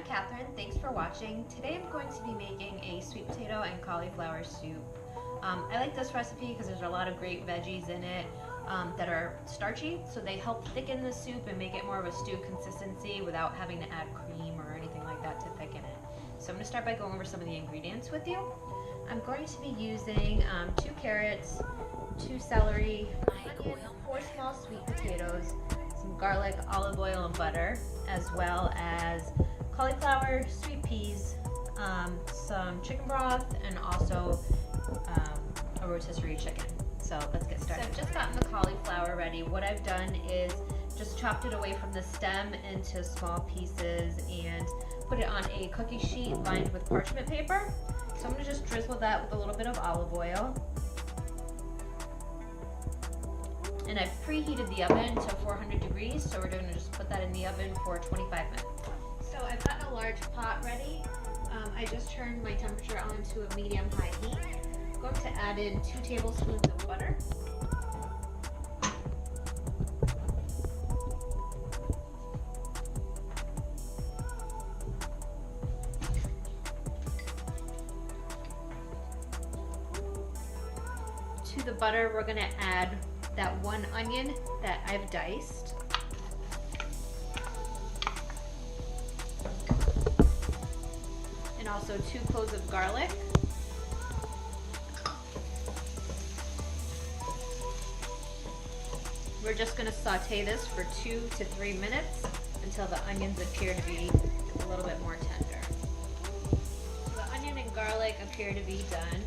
Catherine, thanks for watching. Today I'm going to be making a sweet potato and cauliflower soup. I like this recipe because there's a lot of great veggies in it that are starchy, so they help thicken the soup and make it more of a stew consistency without having to add cream or anything like that to thicken it. So I'm going to start by going over some of the ingredients with you. I'm going to be using 2 carrots, 2 celery, onion, 4 small sweet potatoes, some garlic, olive oil, and butter, as well as cauliflower, sweet peas, some chicken broth, and also a rotisserie chicken. So let's get started. So I've just gotten the cauliflower ready. What I've done is just chopped it away from the stem into small pieces and put it on a cookie sheet lined with parchment paper. So I'm going to just drizzle that with a little bit of olive oil. And I've preheated the oven to 400 degrees, so we're going to just put that in the oven for 25 minutes. So I've gotten a large pot ready. I just turned my temperature on to a medium-high heat. I'm going to add in 2 tablespoons of butter. To the butter, we're going to add that 1 onion that I've diced. And also 2 cloves of garlic. We're just going to saute this for 2 to 3 minutes until the onions appear to be a little bit more tender. The onion and garlic appear to be done.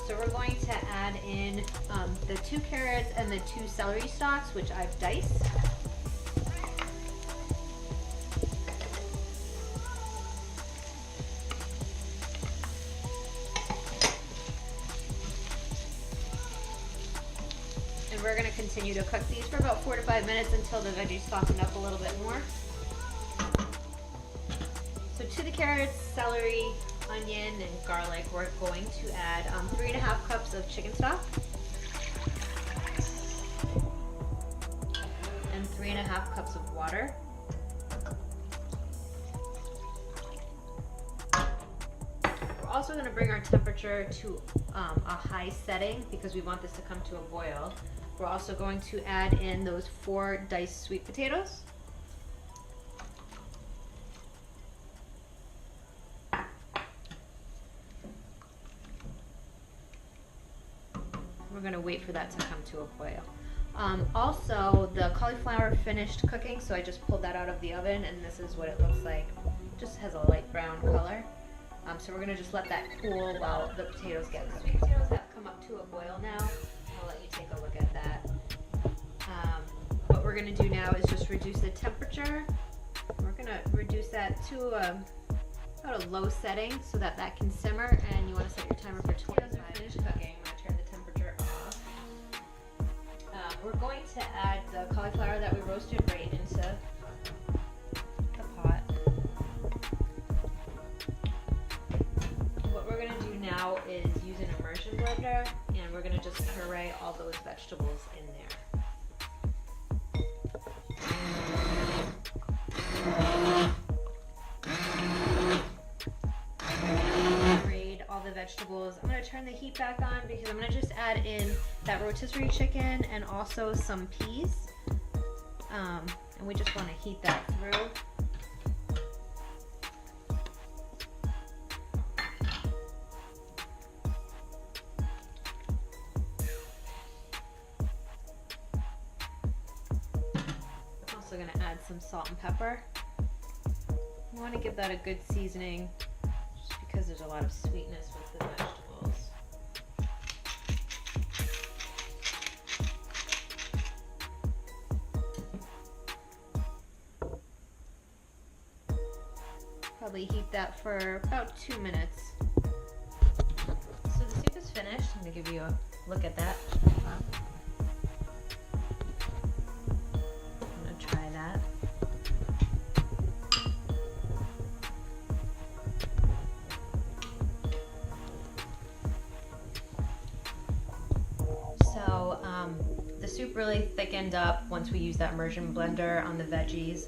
So we're going to add in the 2 carrots and the 2 celery stalks, which I've diced. And we're going to continue to cook these for about 4 to 5 minutes until the veggies soften up a little bit more. So to the carrots, celery, onion, and garlic, we're going to add 3½ cups of chicken stock and 3½ cups of water. We're also going to bring our temperature to a high setting because we want this to come to a boil. We're also going to add in those 4 diced sweet potatoes. We're going to wait for that to come to a boil. Also, the cauliflower finished cooking, so I just pulled that out of the oven, and this is what it looks like. It just has a light brown color. So we're going to just let that cool while the potatoes get cooked. The potatoes have come up to a boil now. I'll let you take a look at that. What we're going to do now is just reduce the temperature. We're going to reduce that to about a low setting so that that can simmer, and you want to set your timer for 25 minutes. Finished cooking. We're going to add the cauliflower that we roasted right into the pot. What we're going to do now is use an immersion blender, and we're going to just puree all those vegetables in there. Vegetables. I'm going to turn the heat back on because I'm going to just add in that rotisserie chicken and also some peas. And we just want to heat that through. I'm also going to add some salt and pepper. You want to give that a good seasoning because there's a lot of sweetness with the vegetables. Probably heat that for about 2 minutes. So the soup is finished. I'm going to give you a look at that. I'm going to try that. The soup really thickened up once we used that immersion blender on the veggies.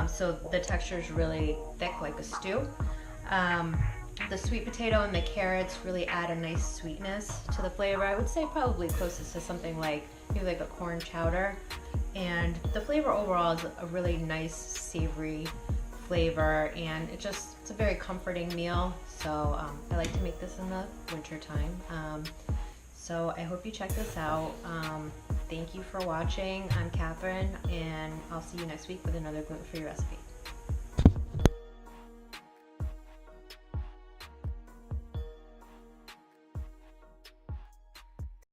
so the texture is really thick like a stew. The sweet potato and the carrots really add a nice sweetness to the flavor. I would say probably closest to something like maybe like a corn chowder. And the flavor overall is a really nice savory flavor, and it's a very comforting meal. So I like to make this in the winter time. So I hope you check this out. Thank you for watching. I'm Catherine, and I'll see you next week with another gluten-free recipe.